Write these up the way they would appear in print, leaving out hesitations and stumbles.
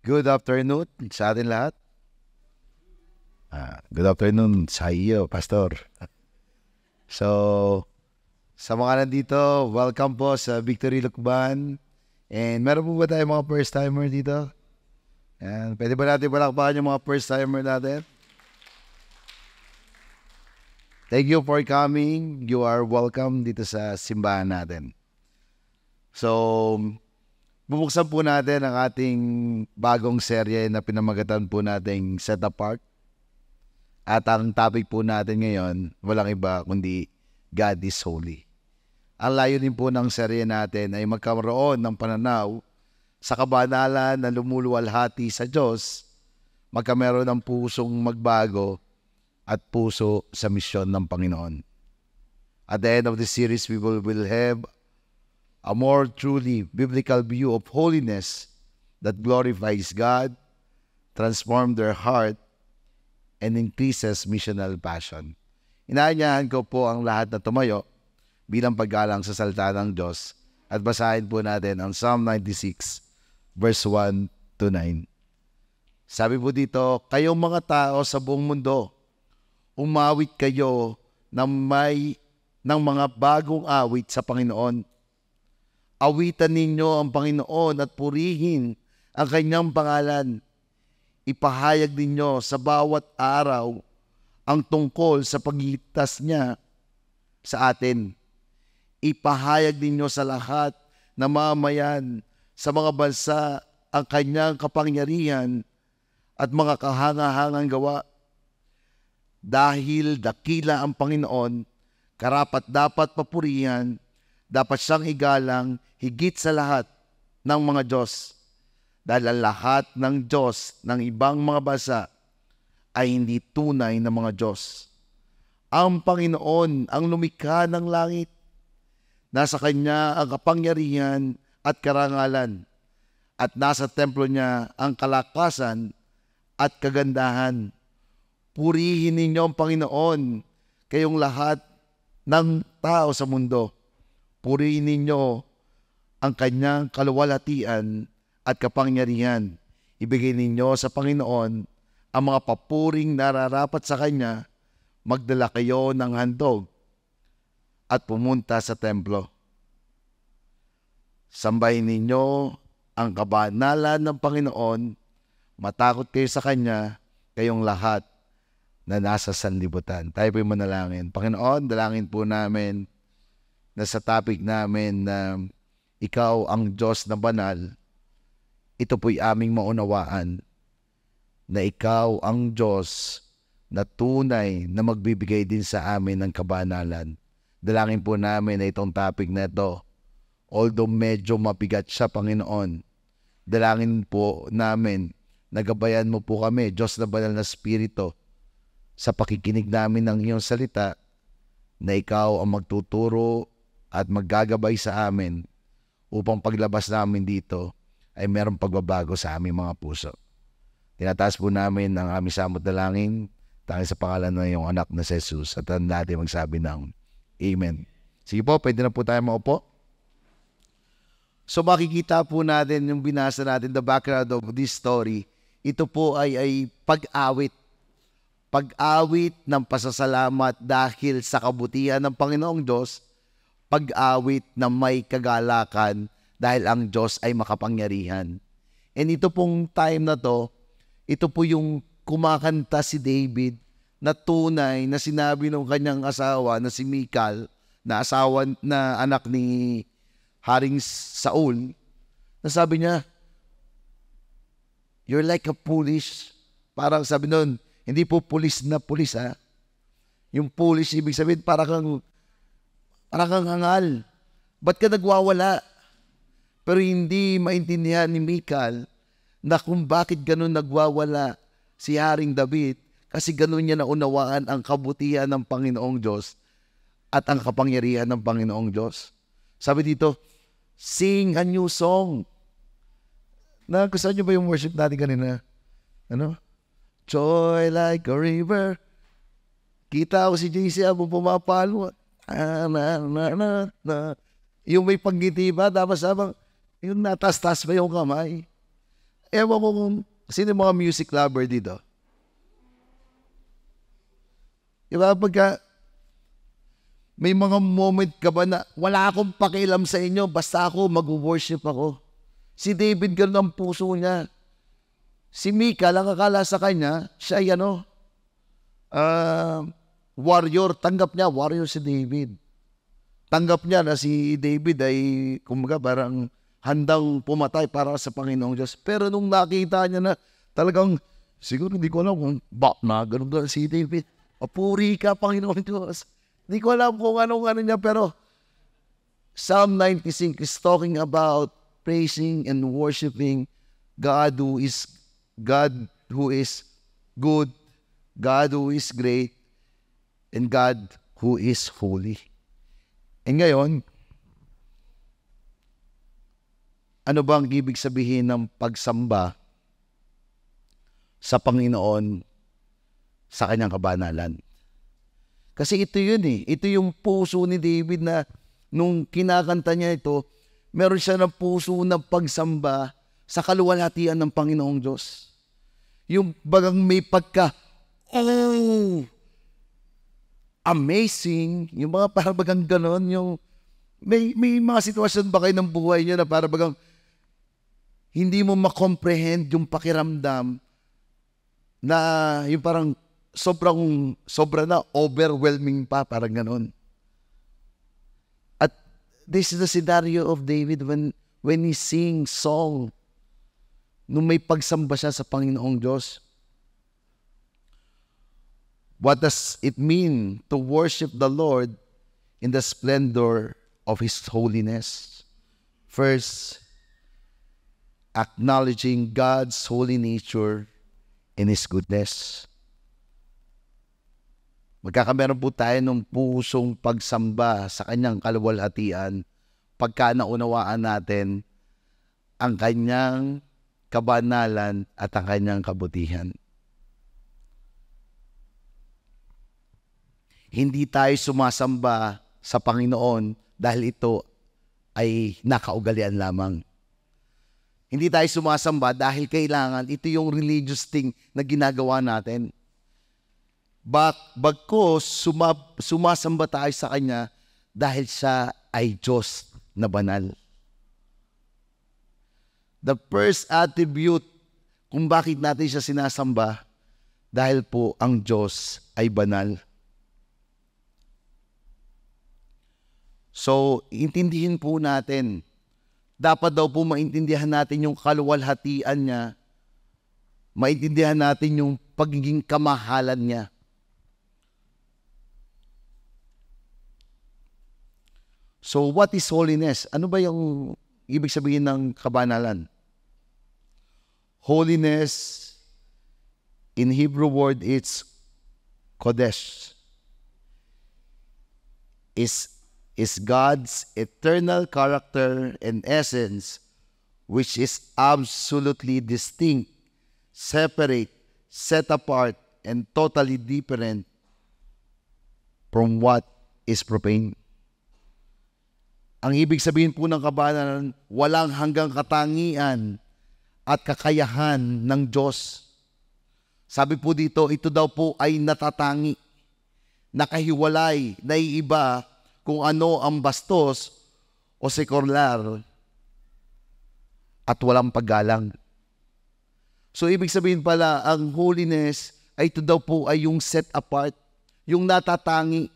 Good afternoon sa atin lahat. Good afternoon sa iyo, Pastor. So, sa mga nandito, welcome po sa Victory Lukban. And meron po ba tayo mga first-timer dito? And pwede ba natin palakpakan yung mga first-timer natin? Thank you for coming. You are welcome dito sa simbahan natin. So, bubuksan po natin ang ating bagong serye na pinamagatan po nating Set Apart. At ang topic po natin ngayon, walang iba kundi God is Holy. Ang layunin po ng serye natin ay magkaroon ng pananaw sa kabanalan na lumuluwalhati sa Diyos, magkameron ng pusong magbago at puso sa misyon ng Panginoon. At the end of the series, we will have a more truly biblical view of holiness that glorifies God, transforms their heart, and increases missional passion. Inaanyahan ko po ang lahat na tumayo bilang paggalang sa salita ng Diyos at basahin po natin ang Psalm 96 verse 1 to 9. Sabi po dito, kayong mga tao sa buong mundo, umawit kayo ng mga bagong awit sa Panginoon. Awitan ninyo ang Panginoon at purihin ang kanyang pangalan. Ipahayag ninyo sa bawat araw ang tungkol sa pagligtas niya sa atin. Ipahayag ninyo sa lahat na mamayan sa mga bansa ang kanyang kapangyarihan at mga kahanga-hangang gawa. Dahil dakila ang Panginoon, karapat dapat papurihan, dapat siyang igalang higit sa lahat ng mga Diyos. Dahil ang lahat ng Diyos ng ibang mga bansa ay hindi tunay na mga Diyos. Ang Panginoon ang lumikha ng langit. Nasa Kanya ang kapangyarihan at karangalan. At nasa templo niya ang kalakasan at kagandahan. Purihin ninyo ang Panginoon, kayong lahat ng tao sa mundo. Purihin ninyo ang kanyang kaluwalhatian at kapangyarihan. Ibigay ninyo sa Panginoon ang mga papuring nararapat sa Kanya. Magdala kayo ng handog at pumunta sa templo. Sambahin ninyo ang kabanalan ng Panginoon. Matakot kayo sa Kanya, kayong lahat na nasa sanlibutan. Tayo po'y manalangin. Panginoon, dalangin po namin na sa topic namin na Ikaw ang Diyos na banal, ito po'y aming maunawaan na Ikaw ang Diyos na tunay na magbibigay din sa amin ng kabanalan. Dalangin po namin na itong topic na ito, although medyo mabigat siya, Panginoon, dalangin po namin na gabayan mo po kami, Diyos na banal na Espiritu, sa pakikinig namin ng iyong salita, na Ikaw ang magtuturo at maggagabay sa amin upang paglabas namin dito ay merong pagbabago sa aming mga puso. Tinataas po namin ang aming samot dalangin dahil sa pangalan ng iyong anak na si Jesus at natin magsabi ng Amen. Sige po, pwede na po tayo maupo. So makikita po natin yung binasa natin, the background of this story. Ito po ay pag-awit. Pag-awit ng pasasalamat dahil sa kabutihan ng Panginoong Diyos. Pag-awit na may kagalakan dahil ang Diyos ay makapangyarihan. And ito pong time na to, ito po yung kumakanta si David na tunay na sinabi ng kanyang asawa na si Michal, na asawa na anak ni Haring Saul, na sabi niya, you're like a foolish, parang sabi nun, hindi po pulis na pulis ha. Yung foolish, ibig sabihin parang kang hangal. Ba't ka nagwawala? Pero hindi maintindihan ni Michal na kung bakit ganun nagwawala si Haring David, kasi ganun niya naunawaan ang kabutihan ng Panginoong Diyos at ang kapangyarihan ng Panginoong Diyos. Sabi dito, sing a new song. Nagustuhan niyo ba yung worship natin kanina? Ano? Joy like a river. Kita ko si JC habang pumapalo. Yung may panggiti ba? Tapos habang yung natas-tas ba yung kamay? Ewan ko kung sino yung mga music lover dito. Diba, pagka may mga moment ka ba na wala akong pakialam sa inyo, basta ako mag-worship ako. Si David, ganun ang puso niya. Si Mika, lang akala sa kanya, siya ay warrior. Tanggap niya, warrior si David. Tanggap niya na si David ay, kumbaga, parang handang pumatay para sa Panginoong Diyos. Pero nung nakita niya na talagang, siguro hindi ko alam kung na ganun si David. Papuri ka, Panginoong Diyos. Hindi ko alam kung anong niya, pero Psalm 96 is talking about praising and worshiping God who is good, God who is great, and God who is holy. E ngayon, ano ba ang ibig sabihin ng pagsamba sa Panginoon sa kanyang kabanalan? Kasi ito yun Ito yung puso ni David na nung kinakanta niya ito, meron siya ng puso ng pagsamba sa kaluwalhatian ng Panginoong Diyos. Yung bagang may amazing, yung mga parabagang ganon, yung may mga sitwasyon ba kayo ng buhay niyo na parabagang hindi mo makomprehend yung pakiramdam na yung parang sobra na, overwhelming pa, parang ganon. At this is the scenario of David when he sings song, nung may pagsamba siya sa Panginoong Diyos. What does it mean to worship the Lord in the splendor of His holiness? First, acknowledging God's holy nature and His goodness. Magkakameron po tayo ng pusong pagsamba sa kanyang kaluwalhatian pagka naunawaan natin ang kanyang kabanalan at ang kanyang kabutihan. Hindi tayo sumasamba sa Panginoon dahil ito ay nakaugalian lamang. Hindi tayo sumasamba dahil kailangan ito yung religious thing na ginagawa natin. Bagkus sumasamba tayo sa Kanya dahil siya ay Diyos na banal. The first attribute kung bakit natin siya sinasamba, dahil po ang Diyos ay banal. So, intindihin po natin, dapat daw po maintindihan natin yung kaluwalhatian niya, maintindihan natin yung pagiging kamahalan niya. So, what is holiness? Ano ba yung ibig sabihin ng kabanalan? Holiness, in Hebrew word, it's kodesh. Is God's eternal character and essence, which is absolutely distinct, separate, set apart, and totally different from what is profane. Ang ibig sabihin po ng kabanalan, walang hanggang katangian at kakayahan ng Diyos. Sabi po dito, ito daw po ay natatangi, nakahiwalay, naiiba kung ano ang bastos o sekular at walang paggalang. So, ibig sabihin pala, ang holiness ay ito daw po ay yung set apart, yung natatangi.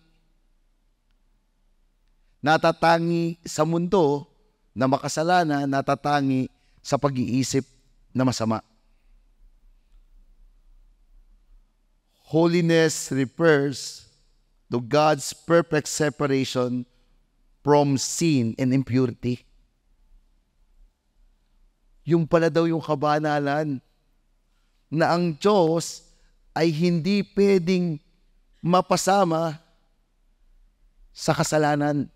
Natatangi sa mundo na makasalanan, natatangi sa pag-iisip na masama. Holiness refers to God's perfect separation from sin and impurity. Yung pala daw yung kabanalan na ang Diyos ay hindi pwedeng mapasama sa kasalanan.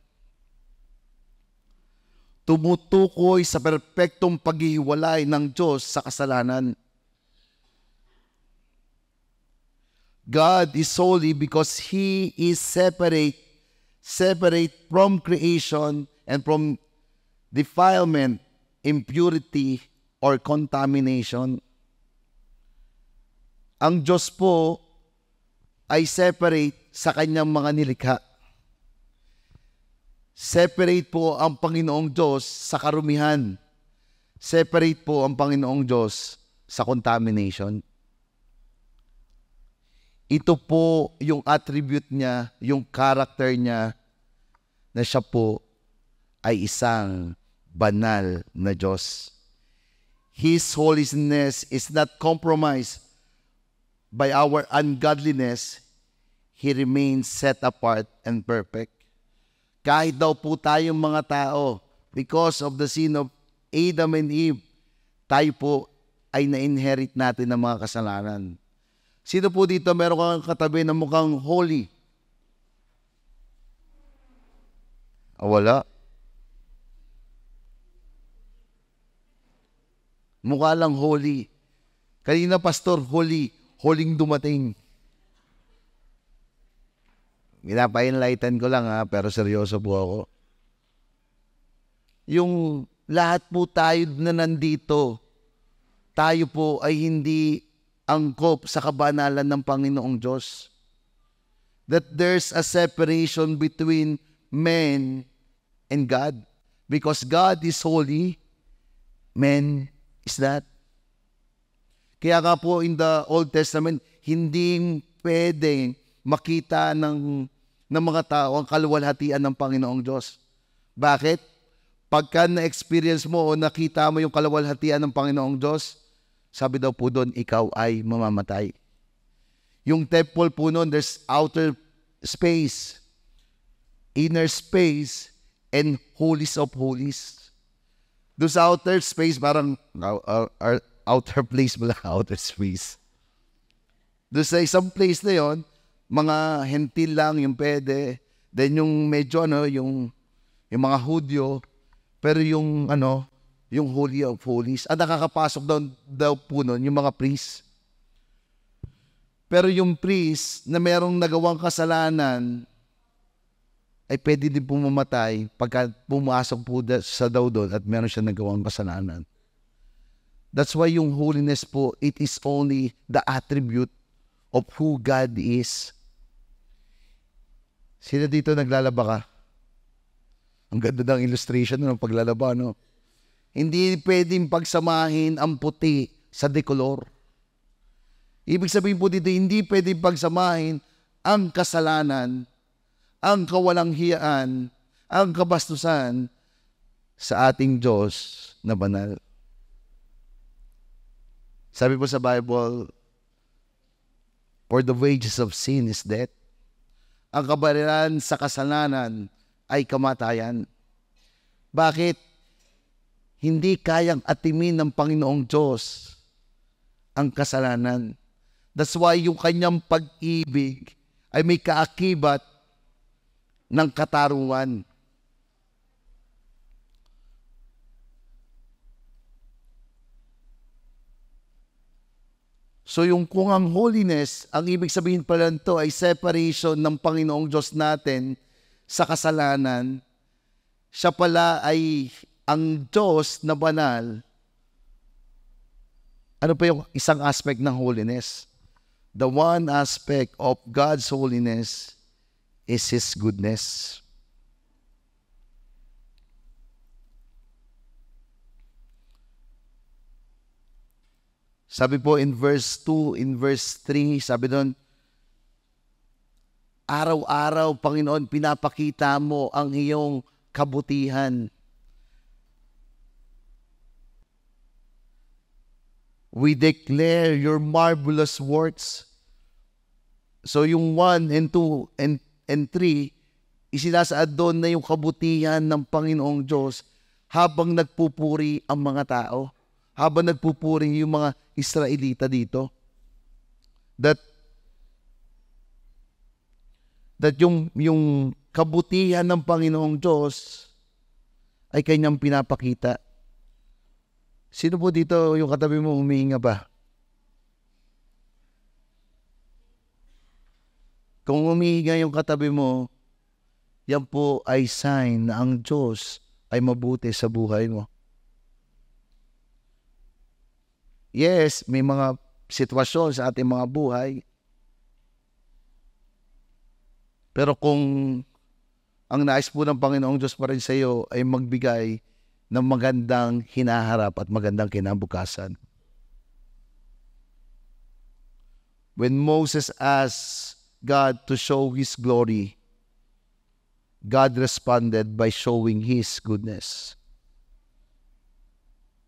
Tumutukoy sa perpektong paghihiwalay ng Diyos sa kasalanan. God is holy because He is separate from creation and from defilement, impurity, or contamination. Ang Diyos po ay separate sa kanyang mga nilikha. Separate po ang Panginoong Diyos sa karumihan. Separate po ang Panginoong Diyos sa contamination. Ito po yung attribute niya, yung character niya, na siya po ay isang banal na Diyos. His holiness is not compromised by our ungodliness. He remains set apart and perfect. Kahit daw po tayong mga tao, because of the sin of Adam and Eve, tayo po ay na-inherit natin ng mga kasalanan. Sino po dito meron kang katabi na mukhang holy? Wala. Mukha lang holy. Kanina, pastor, holy. Holing dumating. Pinapa-enlighten ko lang pero seryoso po ako. Yung lahat po tayo na nandito, tayo po ay hindi angkop sa kabanalan ng Panginoong Diyos. That there's a separation between man and God. Because God is holy, man is not. Kaya nga po in the Old Testament, hindi pwedeng makita ng mga tao ang kaluwalhatian ng Panginoong Diyos. Bakit? Pagka na-experience mo o nakita mo yung kaluwalhatian ng Panginoong Diyos, sabi daw po doon, ikaw ay mamamatay. Yung temple po noon, there's outer space, inner space, and holies of holies. Doon sa outer space, parang outer place mo lang, outer space. Doon sa isang place na yon, mga hentil lang yung pwede. Then yung medyo yung mga Hudyo, pero yung yung Holy of Holies. At nakakapasok daw po nun yung mga priest. Pero yung priest na merong nagawang kasalanan ay pwede din pumamatay pagka pumasok po sa daw doon at meron siya nagawang kasalanan. That's why yung holiness po, it is only the attribute of who God is. Sino dito naglalaba ka? Ang ganda ng illustration ng paglalaba, no? Hindi pwedeng pagsamahin ang puti sa dekolor. Ibig sabihin po dito, hindi pwedeng pagsamahin ang kasalanan, ang kawalanghiyaan, ang kabastusan sa ating Diyos na banal. Sabi po sa Bible, for the wages of sin is death. Ang kabayaran sa kasalanan ay kamatayan. Bakit? Hindi kayang atimin ng Panginoong Diyos ang kasalanan. That's why yung kanyang pag-ibig ay may kaakibat ng katarungan. So yung kung ang holiness, ang ibig sabihin pala nito ay separation ng Panginoong Diyos natin sa kasalanan, siya pala ay ang Diyos na banal. Ano pa yung isang aspect ng holiness? The one aspect of God's holiness is His goodness. Sabi po in verse 2, in verse 3, sabi doon, araw-araw, Panginoon, pinapakita mo ang iyong kabutihan. We declare your marvelous works. So yung 1 and 2 and 3, isinasaad doon na yung kabutihan ng Panginoong Diyos habang nagpupuri ang mga tao. Habang nagpupuri yung mga Israelita dito. That yung kabutihan ng Panginoong Diyos ay kanyang pinapakita. Sino po dito yung katabi mo humihinga ba? Kung humihinga yung katabi mo, yan po ay sign na ang Diyos ay mabuti sa buhay mo. Yes, may mga sitwasyon sa ating mga buhay. Pero kung ang nais po ng Panginoong Diyos pa rin sa iyo ay magbigay ng magandang hinaharap at magandang kinabukasan. When Moses asked God to show His glory, God responded by showing His goodness.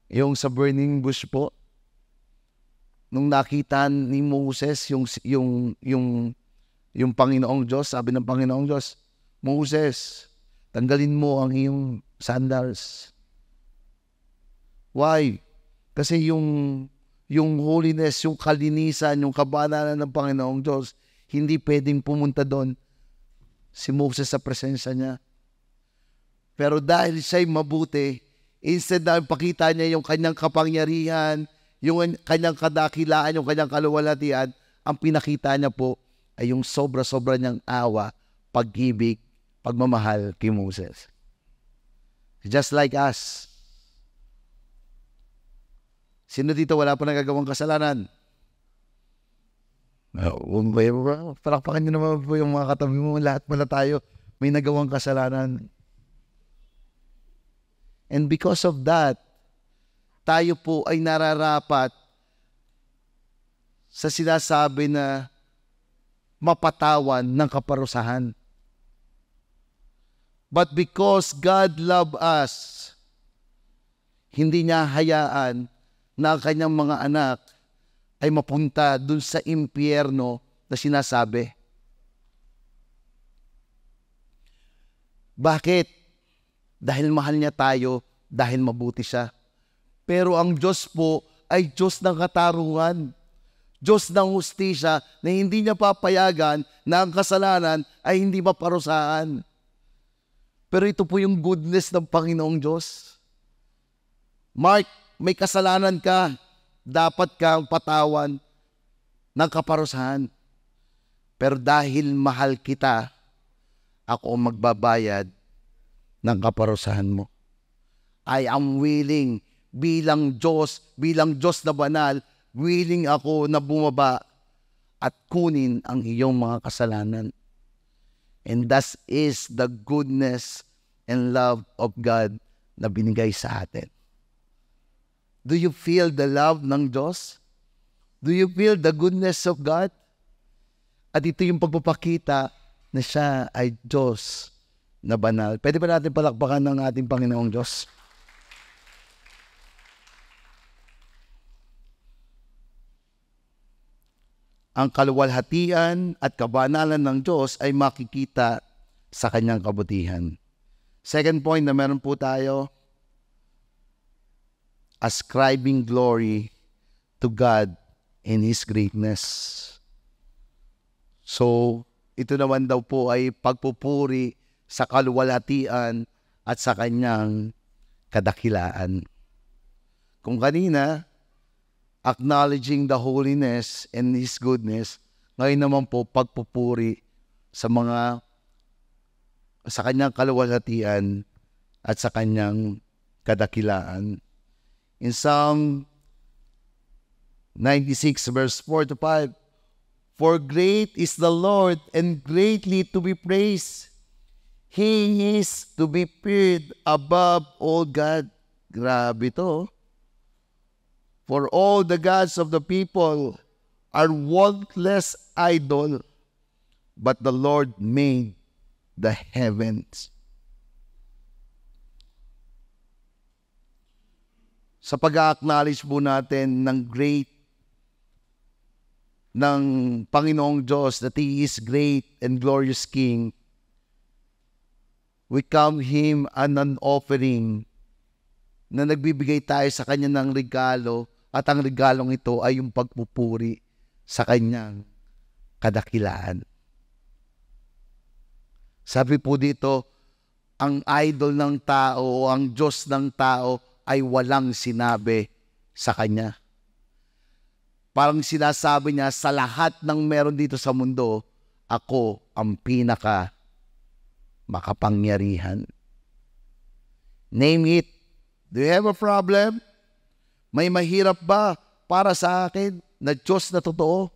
Yung sa burning bush po, nung nakita ni Moses yung Panginoong Diyos, sabi ng Panginoong Diyos, Moses, tanggalin mo ang iyong sandals. Why? Kasi yung holiness, yung kalinisan, yung kabanalan ng Panginoong Diyos, hindi pwedeng pumunta doon si Moses sa presensya niya. Pero dahil siya'y mabuti, instead na ipakita niya yung kanyang kapangyarihan, yung kanyang kadakilaan, yung kanyang kaluwalhatian, ang pinakita niya po ay yung sobra-sobra niyang awa, pag-ibig, pagmamahal kay Moses. Just like us. Sino dito wala pa nagagawang kasalanan? Palakpakan niyo naman po yung mga katabi mo. Lahat pala tayo may nagawang kasalanan. And because of that, tayo po ay nararapat sa sinasabi na mapatawan ng kaparusahan. But because God loved us, hindi niya hayaan na ang kanyang mga anak ay mapunta dun sa impyerno na sinasabi. Bakit? Dahil mahal niya tayo, dahil mabuti siya. Pero ang Diyos po ay Diyos ng katarungan. Diyos ng hustisya na hindi niya papayagan na ang kasalanan ay hindi maparusahan. Pero ito po yung goodness ng Panginoong Diyos. Mark, may kasalanan ka. Dapat kang patawan ng kaparusahan. Pero dahil mahal kita, ako ang magbabayad ng kaparusahan mo. I am willing, bilang Diyos na banal, willing ako na bumaba at kunin ang iyong mga kasalanan. And that is the goodness and love of God na binigay sa atin. Do you feel the love ng Diyos? Do you feel the goodness of God? At ito yung pagpapakita na siya ay Diyos na banal. Pwede ba natin palakpakan ng ating Panginoong Diyos? Ang kaluwalhatian at kabanalan ng Diyos ay makikita sa kanyang kabutihan. Second point na meron po tayo, ascribing glory to God in His greatness. So, ito naman daw po ay pagpupuri sa kaluwalhatian at sa kanyang kadakilaan. Kung kanina, acknowledging the holiness and His goodness, ngayon naman po pagpupuri sa kanyang kaluwalhatian at sa kanyang kadakilaan. In Psalm 96 verse 4 to 5, for great is the Lord and greatly to be praised. He is to be feared above all God. Grabe to. For all the gods of the people are worthless idol, but the Lord made the heavens. Sa pag-acknowledge po natin ng great ng Panginoong Diyos that He is great and glorious King, we come Him an offering na nagbibigay tayo sa Kanya ng regalo, at ang regalong ito ay yung pagpupuri sa Kanyang kadakilaan. Sabi po dito, ang idol ng tao o ang Diyos ng tao ay walang sinabi sa Kanya. Parang sinasabi niya, sa lahat ng meron dito sa mundo, ako ang pinaka makapangyarihan. Name it. Do you have a problem? May mahirap ba para sa akin na Diyos na totoo.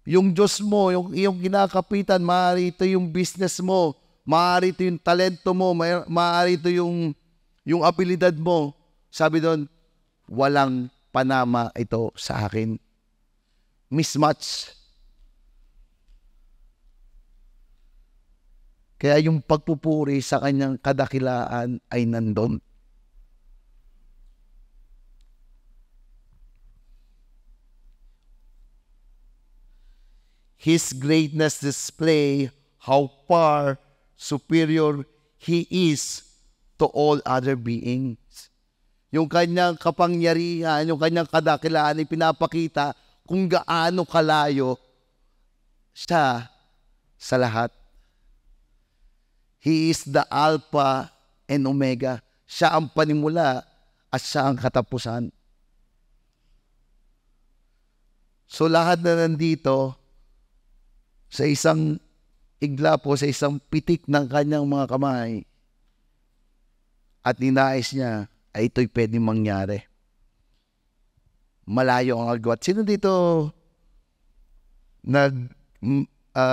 Yung Diyos mo, yung iyong kinakapitan, maaari ito yung business mo, maaari ito yung talento mo, maaari ito yung abilidad mo. Sabi doon, walang panama ito sa akin. Mismatch. Kaya yung pagpupuri sa kanyang kadakilaan ay nandun. His greatness display how far superior He is to all other beings. Yung kanyang kapangyarihan, yung kanyang kadakilaan ay pinapakita kung gaano kalayo siya sa lahat. He is the Alpha and Omega. Siya ang panimula at siya ang katapusan. So lahat na nandito, sa isang igla po, sa isang pitik ng kanyang mga kamay, at ninais niya, ay ito'y pwedeng mangyari. Malayo ang agwat. Sino dito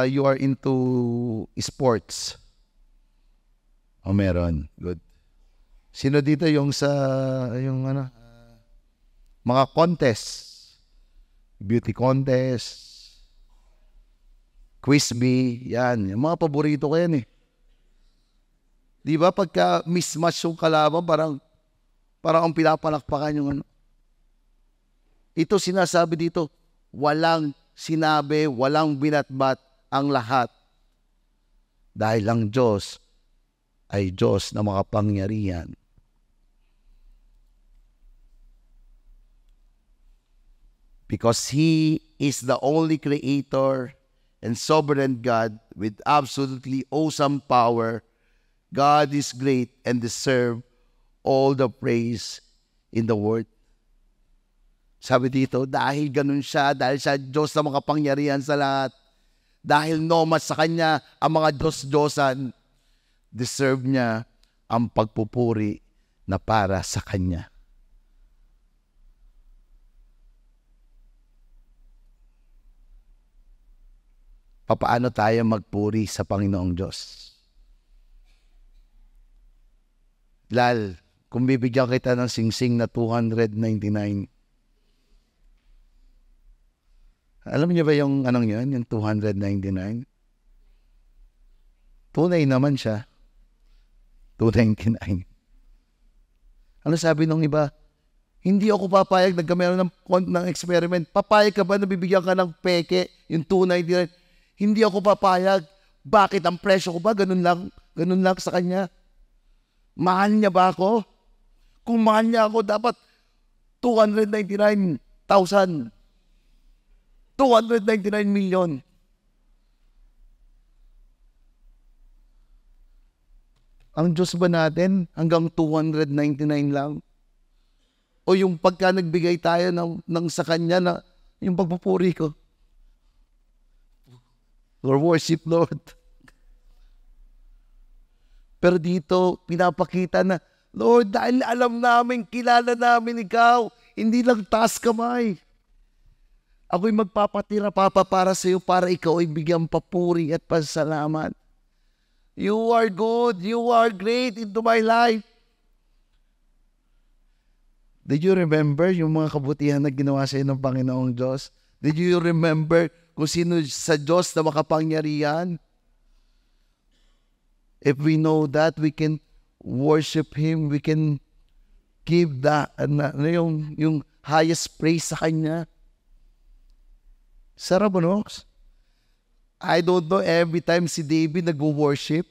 you are into sports? O meron. Good. Sino dito yung sa mga contest? Beauty contest, quiz bee, yan. Yung mga paborito ko yan eh. Di ba pagka mismatch yung kalaban, parang ang pinapalakpakan yung ano. Ito sinasabi dito, walang sinabi, walang binatbat ang lahat. Dahil ang Diyos ay Diyos na makapangyarihan. Because He is the only creator and sovereign God with absolutely awesome power. God is great and deserve all the praise in the world. Sabi dito, dahil ganun siya, dahil siya Diyos na makapangyarihan sa lahat, dahil nomad sa Kanya ang mga Diyos-Diyosan, deserve niya ang pagpupuri na para sa Kanya. Papaano tayo magpuri sa Panginoong Diyos? Lal, kung bibigyan kita ng singsing na 299, alam niyo ba yung anong yun? Yung 299? Tunay naman siya. 299. Ano sabi nung iba? Hindi ako papayag, nagkameron ng experiment. Papayag ka ba na bibigyan ka ng peke, yung 299? Hindi ako papayag. Bakit? Ang presyo ko ba? Ganun lang sa kanya. Mahal niya ba ako? Kung mahal niya ako, dapat 299,000. 299 million. Ang Diyos ba natin hanggang 299 lang? O yung pagka nagbigay tayo ng sa Kanya na yung pagpupuri ko? Lord, worship, Lord. Pero dito, pinapakita na, Lord, dahil alam namin, kilala namin Ikaw, hindi lang taas kamay. Ako'y magpapatira, Papa, para sa iyo, para Ikaw ay bigyan papuri at pasalamat. You are good, you are great into my life. Did you remember yung mga kabutihan na ginawa sa iyo ng Panginoong Diyos? Did you remember kung sino sa Diyos na makapangyarihan? If we know that, we can worship Him, we can give yung highest praise sa Kanya. Sarap, no? I don't know, every time si David nag-worship,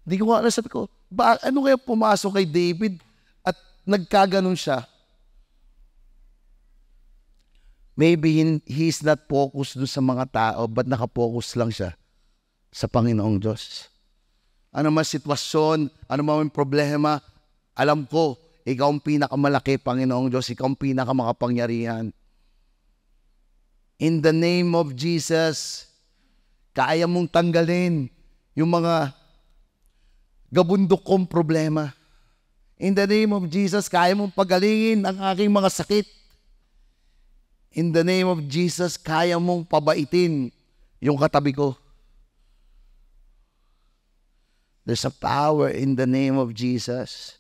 hindi ko nga sabi ko, ano kaya pumasok kay David at nagkaganon siya? Maybe he's not focused dun sa mga tao, but nakapokus lang siya sa Panginoong Diyos. Ano man sitwasyon, ano man problema, alam ko, Ikaw ang pinakamalaki, Panginoong Diyos, Ikaw ang pinakamakapangyarihan. In the name of Jesus, kaya mong tanggalin yung mga gabundok kong problema. In the name of Jesus, kaya mong pagalingin ang aking mga sakit. in the name of Jesus, kaya mong pabaitin yung katabi ko. There's a power in the name of Jesus.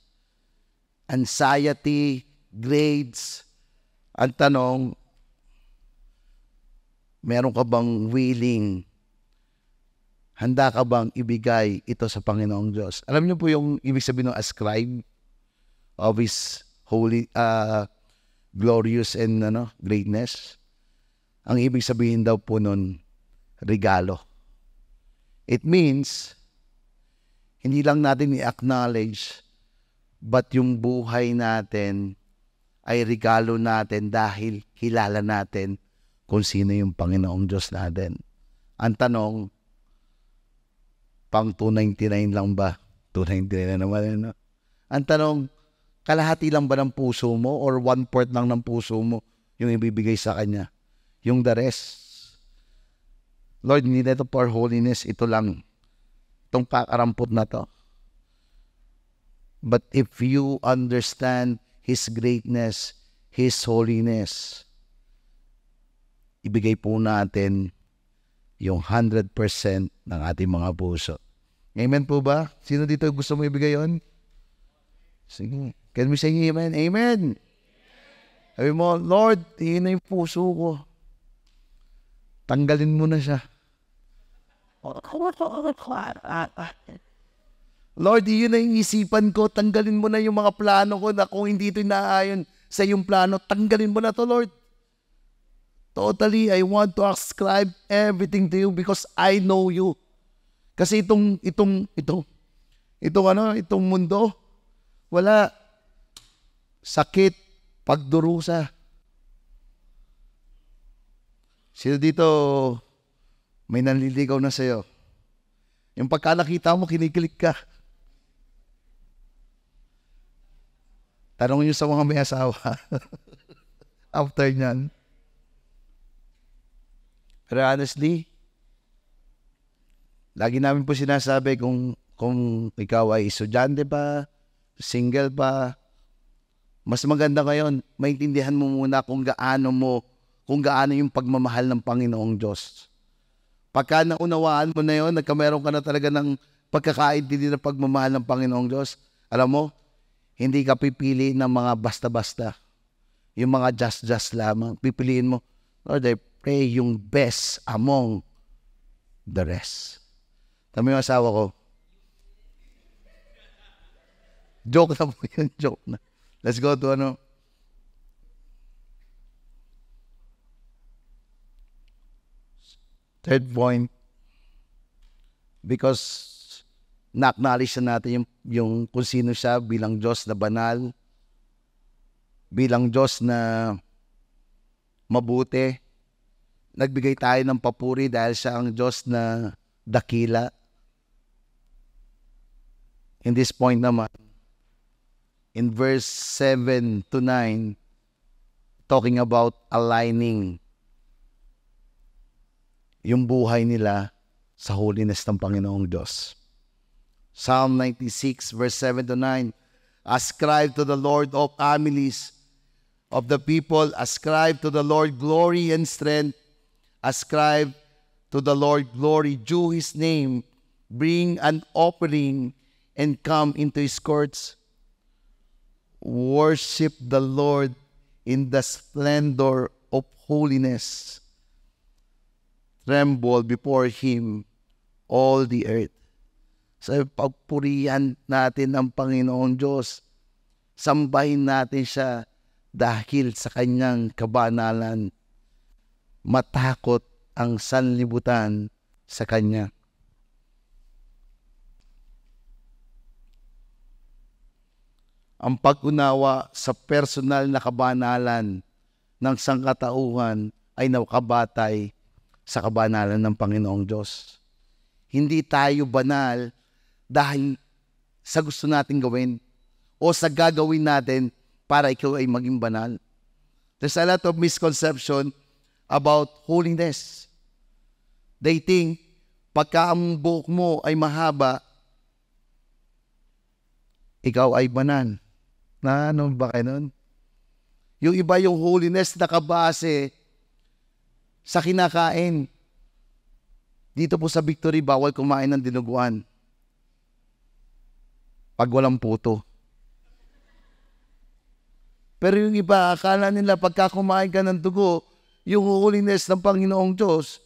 Anxiety, grades. Ang tanong, meron ka bang willing? Handa ka bang ibigay ito sa Panginoong Diyos? Alam niyo po yung ibig sabihin ng ascribe of His holy, glorious and greatness? Ang ibig sabihin daw po nun, regalo. It means, hindi lang natin i-acknowledge, but yung buhay natin ay regalo natin dahil kilala natin kung sino yung Panginoong Diyos natin. Ang tanong, pang 299 lang ba? 299 na naman. Ang tanong, kalahati lang ba ng puso mo or 1/4 lang ng puso mo yung ibibigay sa Kanya? Yung the rest. Lord, hindi na ito for holiness. Ito lang. Itong pakarampot na to. But if you understand His greatness, His holiness, ibigay po natin yung 100% ng ating mga puso. Amen po ba? Sino dito gusto mo ibigay yun? Sige. Can we say amen? Amen. Sabi mo, Lord, yun na yung puso ko. Tanggalin mo na siya. Lord, yun na yung isipan ko. Tanggalin mo na yung mga plano ko na kung hindi ito inaayon sa iyong plano, tanggalin mo na to, Lord. Totally, I want to ascribe everything to you because I know you. Kasi itong mundo, wala. Sakit, pagdurusa. Sino dito may nanliligaw na sa'yo? Yung pagka nakita mo, kinikilig ka. Tanong nyo sa mga may asawa. After nyan. Pero honestly, lagi namin po sinasabi kung ikaw ay estudyante pa, single pa, mas maganda ngayon, maintindihan mo muna kung gaano yung pagmamahal ng Panginoong Diyos. Pagka naunawaan mo na yun, nagkameron ka na talaga ng pagkakaintindi ng pagmamahal ng Panginoong Diyos, alam mo, hindi ka pipili ng mga basta-basta. Yung mga just lamang. Pipiliin mo, Lord, I pray yung best among the rest. Tama yung asawa ko. Joke na po yun, joke na. Let's go to third point. Because na-acknowledge na natin yung kung sino siya bilang Diyos na banal, bilang Diyos na mabuti. Nagbigay tayo ng papuri dahil siya ang Diyos na dakila. In this point naman, in verse 7 to 9, talking about aligning yung buhay nila sa holiness ng Panginoong Diyos. Psalm 96 verse 7 to 9, ascribe to the Lord, O families of the people, ascribe to the Lord glory and strength, ascribe to the Lord glory due His name, bring an offering and come into His courts. Worship the Lord in the splendor of holiness. Tremble before Him all the earth. So pagpurihan natin ang Panginoong Diyos. Sambahin natin siya dahil sa Kanyang kabanalan. Matakot ang sanlibutan sa Kanya. Ang pag-unawa sa personal na kabanalan ng sangkatauhan ay nakabatay sa kabanalan ng Panginoong Diyos. Hindi tayo banal dahil sa gusto natin gawin o sa gagawin natin para ikaw ay maging banal. There's a lot of misconception about holiness. They think, pagka ang buhok mo ay mahaba, ikaw ay banal. Na ano ba kayo nun? Yung iba yung holiness nakabase sa kinakain. Dito po sa Victory, bawal kumain ng dinuguan pag walang puto. Pero yung iba, akala nila pagka kumain ka ng dugo, yung holiness ng Panginoong Diyos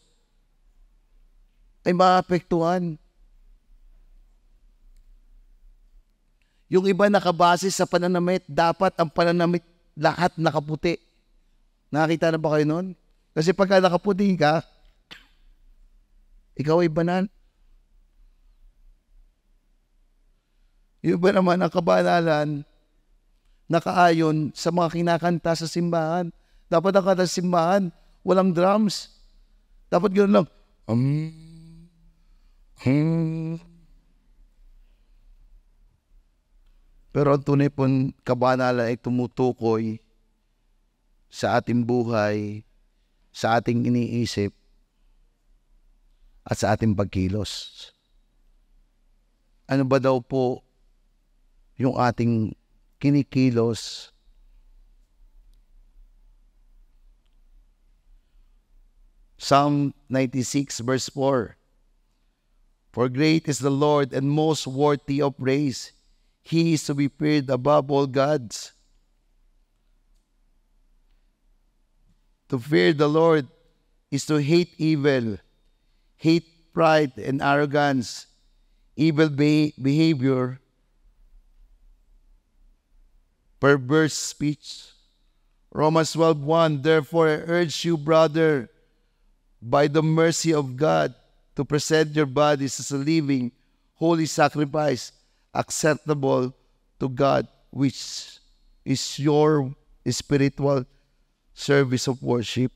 ay maapektuhan. Yung iba nakabase sa pananamit, dapat ang pananamit lahat nakaputi. Nakakita na ba kayo nun? Kasi pagka nakaputi ka, ikaw ay banal. Yung iba naman ang kabanalan, nakaayon sa mga kinakanta sa simbahan. Dapat ang kanta sa simbahan, walang drums. Dapat gano'n lang. Pero ang tunay pong kabanalan ay tumutukoy sa ating buhay, sa ating iniisip, at sa ating pagkilos. Ano ba daw po yung ating kinikilos? Psalm 96 verse 4. For great is the Lord and most worthy of praise. He is to be feared above all gods. To fear the Lord is to hate evil, hate pride and arrogance, evil behavior, perverse speech. Romans 12:1. Therefore I urge you, brother, by the mercy of God, to present your bodies as a living, holy sacrifice, acceptable to God, which is your spiritual service of worship.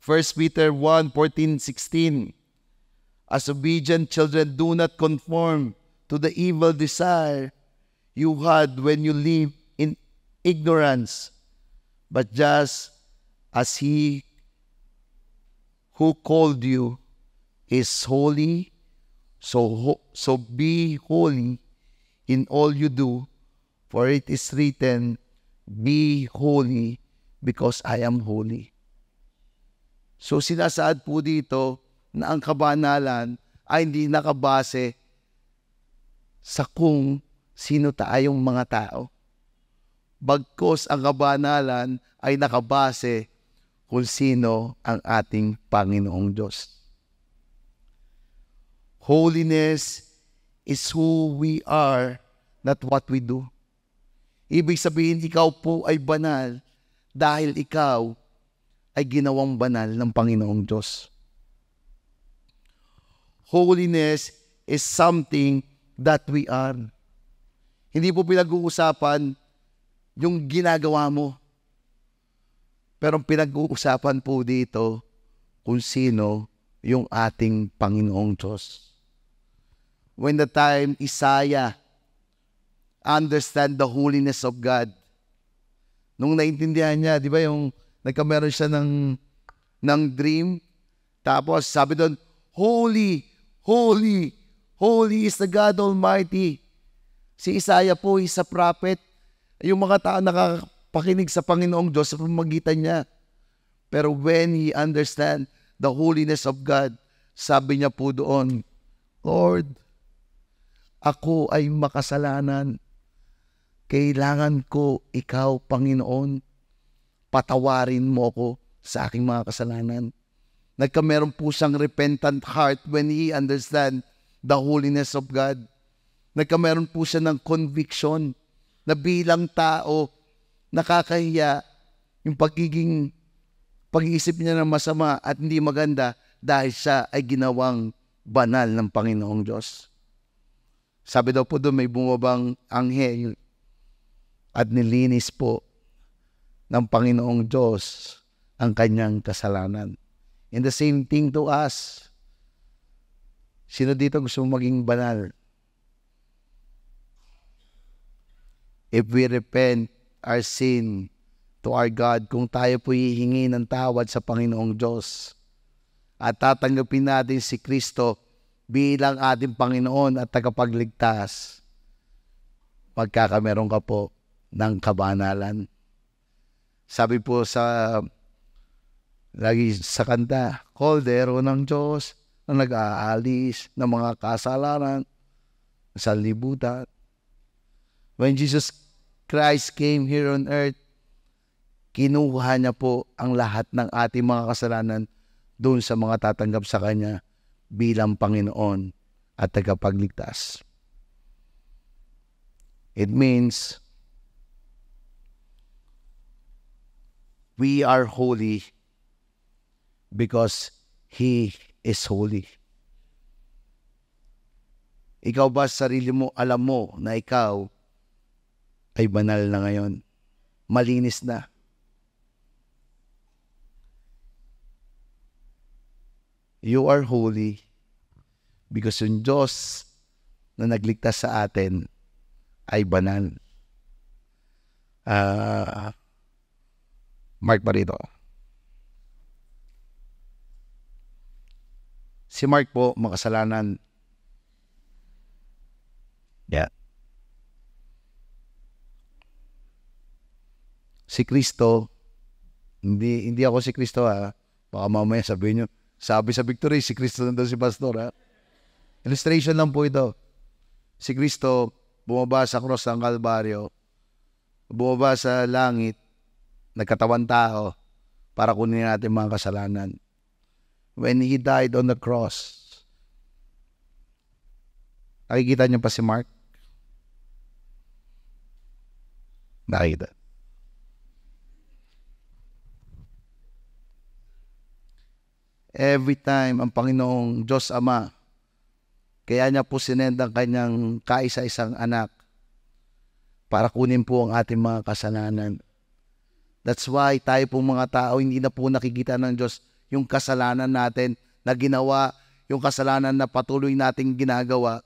1 Peter 1:14-16. As obedient children, do not conform to the evil desire you had when you lived in ignorance, but just as He who called you is holy, so be holy in all you do, for it is written, be holy because I am holy. So sinasaad po dito na ang kabanalan ay hindi nakabase sa kung sino tayong mga tao. Bagkus ang kabanalan ay nakabase kung sino ang ating Panginoong Diyos. Holiness is who we are, not what we do. Ibig sabihin, ikaw po ay banal dahil ikaw ay ginawang banal ng Panginoong Diyos. Holiness is something that we are. Hindi po pinag-uusapan yung ginagawa mo. Pero pinag-uusapan po dito kung sino yung ating Panginoong Diyos. When the time Isaiah understand the holiness of God, nung naintindihan niya, di ba yung nagkameron siya ng dream, tapos sabi doon, Holy, holy, holy is the God Almighty. Si Isaiah po is a prophet. Yung mga tao nakakapakinig sa Panginoong Diyos sa pamamagitan niya. Pero when he understand the holiness of God, sabi niya po doon, Lord, ako ay makasalanan. Kailangan ko ikaw, Panginoon, patawarin mo ako sa aking mga kasalanan. Nagkameron po siyang repentant heart when he understand the holiness of God. Nagkameron po siya ng conviction na bilang tao, nakakahiya yung pag-iisip niya ng masama at hindi maganda dahil siya ay ginawang banal ng Panginoong Diyos. Sabi daw po doon, may bumabang anghel at nilinis po ng Panginoong Diyos ang kanyang kasalanan. And the same thing to us. Sino dito gusto maging banal? If we repent our sin to our God, kung tayo po hihingi ng tawad sa Panginoong Diyos at tatanggapin natin si Kristo bilang ating Panginoon at tagapagligtas, magkakameron ka po ng kabanalan. Sabi po lagi sa kanta, Kordero ng Diyos na nag-aalis ng mga kasalanan sa libutan. When Jesus Christ came here on earth, kinuha niya po ang lahat ng ating mga kasalanan doon sa mga tatanggap sa Kanya bilang Panginoon at tagapagligtas. It means we are holy because He is holy. Ikaw ba sarili mo, alam mo na ikaw ay banal na ngayon? Malinis na. You are holy because yung Diyos na nagligtas sa atin ay banal. Mark pa rito. Si Mark po, makasalanan. Yeah. Si Kristo, hindi ako si Kristo ha. Baka mamaya sabihin nyo, sabi sa Victory, si Kristo nandun si Pastor ha. Illustration lang po ito. Si Kristo, bumaba sa cross ng Kalbaryo, bumaba sa langit, nagkatawan tao para kunin natin mga kasalanan. When He died on the cross, nakikita niyo pa si Mark? Nakikita. Every time ang Panginoong Diyos Ama, kaya niya po sinend ang kanyang kaisa-isang anak para kunin po ang ating mga kasalanan. That's why tayo po mga tao hindi na po nakikita ng Diyos yung kasalanan natin na ginawa, yung kasalanan na patuloy nating ginagawa.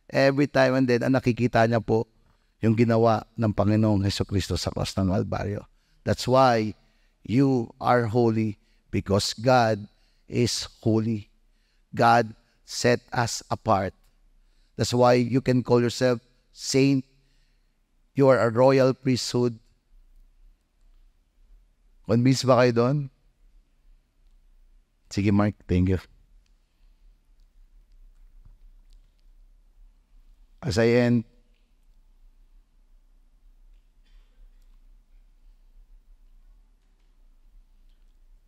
Every time and then, ang nakikita niya po yung ginawa ng Panginoong Jesucristo sa cross ng Kalbaryo. That's why you are holy because God is holy. God set us apart. That's why you can call yourself saint. You are a royal priesthood. Convinced ba kayo doon? Sige Mark, thank you. As I end,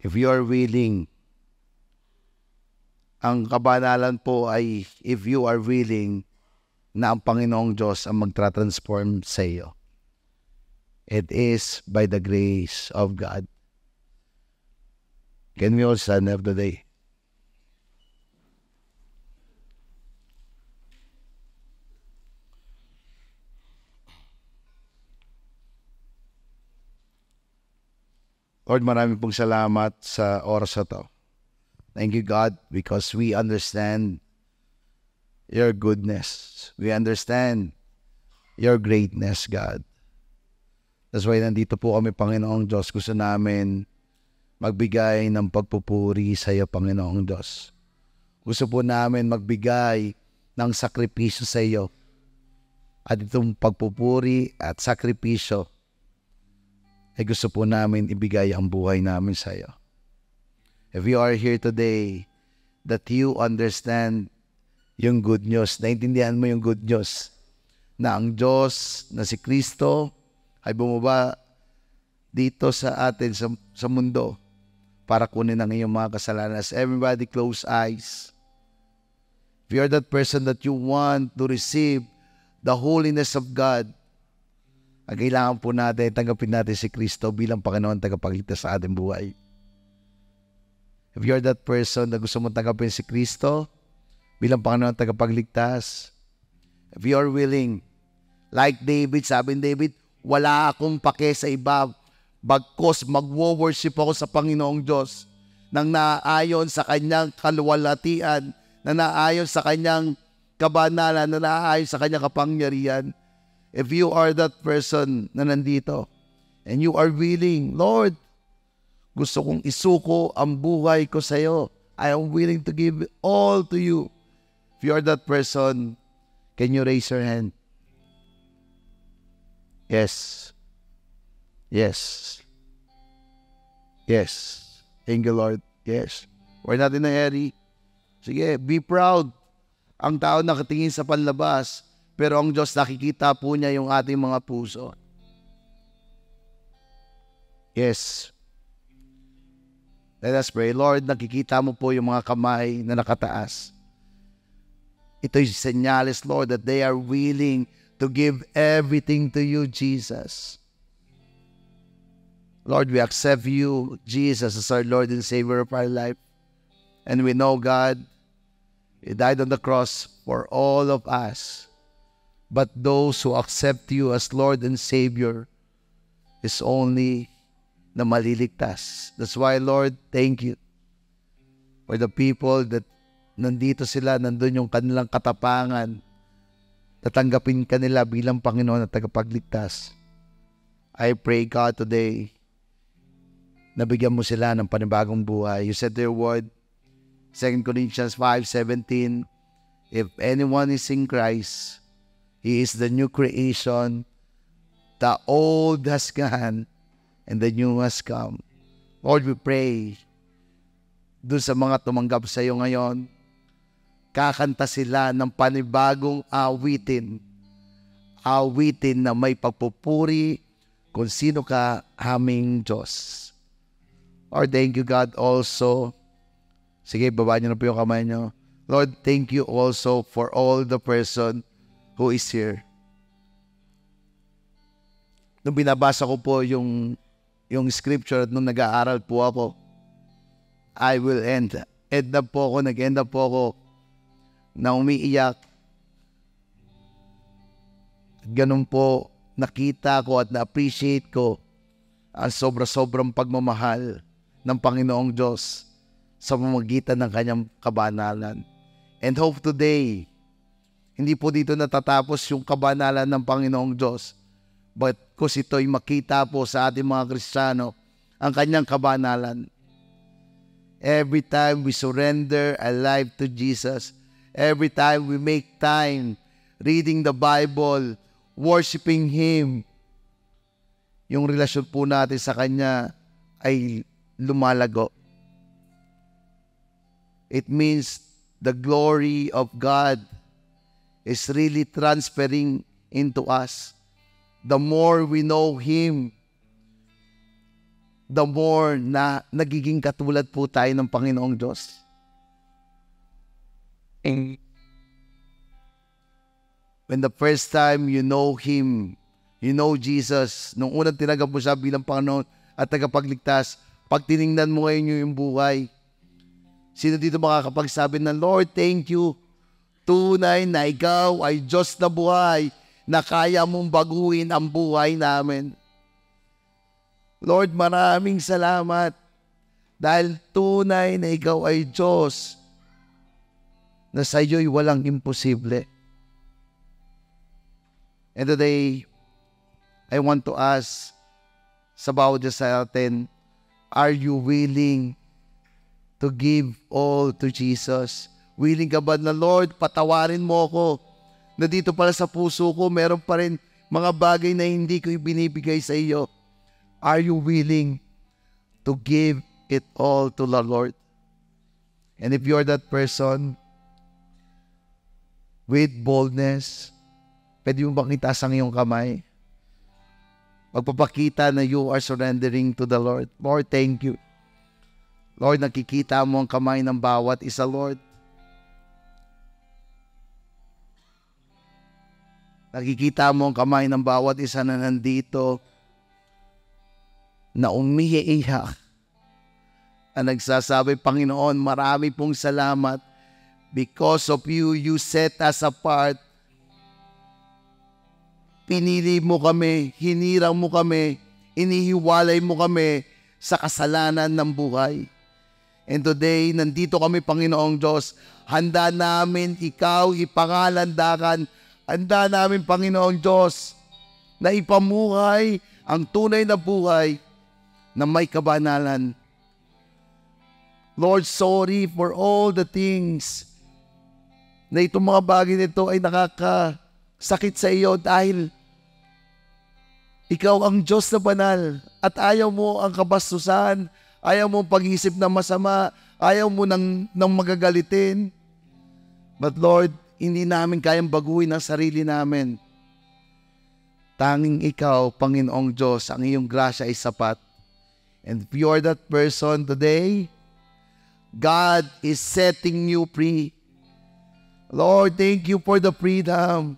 if you are willing, ang kabanalan po ay if you are willing na ang Panginoong Diyos ang magtra-transform sa iyo. It is by the grace of God. Can we all stand up today? Lord, maraming pong salamat sa oras na to. Thank you, God, because we understand your goodness. We understand your greatness, God. That's why nandito po kami, Panginoong Diyos. Gusto namin magbigay ng pagpupuri sa iyo, Panginoong Diyos. Gusto po namin magbigay ng sakripisyo sa iyo. At itong pagpupuri at sakripisyo ay gusto po namin ibigay ang buhay namin sa iyo. If you are here today, that you understand yung good news, naintindihan mo yung good news, na ang Diyos, na si Kristo, ay bumaba dito sa atin, sa mundo, para kunin ang iyong mga kasalanan. As everybody close eyes. If you are that person that you want to receive the holiness of God, ang kailangan po natin, tanggapin natin si Kristo bilang Panginoon tagapagligtas sa ating buhay. If you're that person na gusto mong tanggapin si Kristo bilang Panginoon tagapagligtas, if you are willing, like David, sabi ni David, wala akong pake sa iba, bagkos magwo-worship ako sa Panginoong Diyos nang naayon sa kanyang kaluwalhatian, na naayon sa kanyang kabanalan, na naayon sa kanyang kapangyarihan. If you are that person na nandito and you are willing, Lord, gusto kong isuko ang buhay ko sa iyo. I am willing to give all to you. If you are that person, can you raise your hand? Yes. Yes. Yes. Thank you, Lord. Yes. We're not in a hurry. Sige, be proud. Ang tao nakatingin sa panlabas, pero ang Diyos nakikita po niya yung ating mga puso. Yes. Let us pray. Lord, nakikita mo po yung mga kamay na nakataas. Ito'y senyales, Lord, that they are willing to give everything to you, Jesus. Lord, we accept you, Jesus, as our Lord and Savior of our life. And we know, God, you died on the cross for all of us. But those who accept you as Lord and Savior is only na maliligtas. That's why, Lord, thank you for the people that nandito sila, nandun yung kanilang katapangan, tatanggapin ka nila bilang Panginoon at tagapagligtas. I pray, God, today, nabigyan mo sila ng panibagong buhay. You said your word, 2 Corinthians 5:17, if anyone is in Christ, he is the new creation. The old has gone, and the new has come. Lord, we pray, doon sa mga tumanggap sa iyo ngayon, kakanta sila ng panibagong awitin. Awitin na may pagpupuri kung sino ka aming Diyos. Lord, thank you, God, also. Sige, baba niyo na po yung kamay niyo. Lord, thank you also for all the person who is here. Nung binabasa ko po yung scripture at nung nag-aaral po ako, nag-end up po ako na umiiyak. Ganun po, nakita ko at na-appreciate ko ang sobra-sobrang pagmamahal ng Panginoong Diyos sa pamamagitan ng kanyang kabanalan. And hope today, hindi po dito natatapos yung kabanalan ng Panginoong Diyos, but kung ito'y makita po sa ating mga Kristiyano, ang kanyang kabanalan. Every time we surrender our life to Jesus, every time we make time reading the Bible, worshiping Him, yung relasyon po natin sa Kanya ay lumalago. It means the glory of God is really transferring into us. The more we know Him, the more na nagiging katulad po tayo ng Panginoong Diyos. When the first time you know Him, you know Jesus, nung unang tinanggap mo siya bilang Panginoon at tagapagligtas, pag tiningnan mo ngayon yung buhay, sino dito makakapagsabi na, Lord, thank you. Tunay na ikaw ay Diyos na buhay na kaya mong baguhin ang buhay namin. Lord, maraming salamat dahil tunay na ikaw ay Diyos na sa iyo'y walang imposible. And today, I want to ask sa bawat isa natin, are you willing to give all to Jesus? Willing ka ba na, Lord, patawarin mo ako na dito pala sa puso ko, meron pa rin mga bagay na hindi ko ibinibigay sa iyo. Are you willing to give it all to the Lord? And if you're that person, with boldness, pwede mo bang itaas ang iyong kamay? Magpapakita na you are surrendering to the Lord. Lord, thank you. Lord, nakikita mo ang kamay ng bawat isa, Lord. Nakikita mo ang kamay ng bawat isa na nandito na umiiyak. Ang nagsasabi, Panginoon, marami pong salamat. Because of you, you set us apart. Pinili mo kami, hinirang mo kami, inihiwalay mo kami sa kasalanan ng buhay. And today, nandito kami, Panginoong Diyos. Handa namin ikaw ipangalandakan. Handa namin, Panginoong Diyos, na ipamuhay ang tunay na buhay na may kabanalan. Lord, sorry for all the things na itong mga bagay nito ay nakakasakit sa iyo dahil ikaw ang Diyos na banal at ayaw mo ang kabastusan, Ayaw mo pag-isip na masama. Ayaw mo nang magagalitin. But Lord, hindi namin kayang baguhin ang sarili namin. Tanging ikaw, Panginoong Diyos, ang iyong grasya ay sapat. And if you are that person today, God is setting you free. Lord, thank you for the freedom.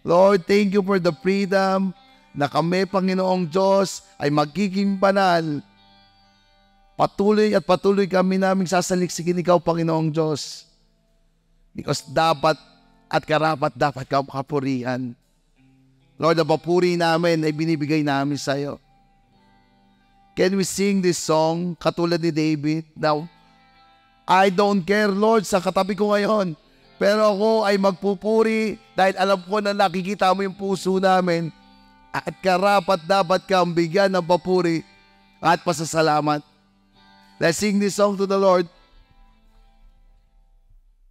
Lord, thank you for the freedom na kami, Panginoong Diyos, ay magiging banal. Patuloy at patuloy kami naming sasaliksikin ikaw, Panginoong Diyos. Because dapat at karapat dapat ka makapurihan. Lord, ang papuri namin ay binibigay namin sa iyo. Can we sing this song katulad ni David? Now, I don't care, Lord, sa katabi ko ngayon. Pero ako ay magpupuri dahil alam ko na nakikita mo yung puso namin at karapat dapat kang bigyan ng papuri at pasasalamat. Let's sing this song to the Lord.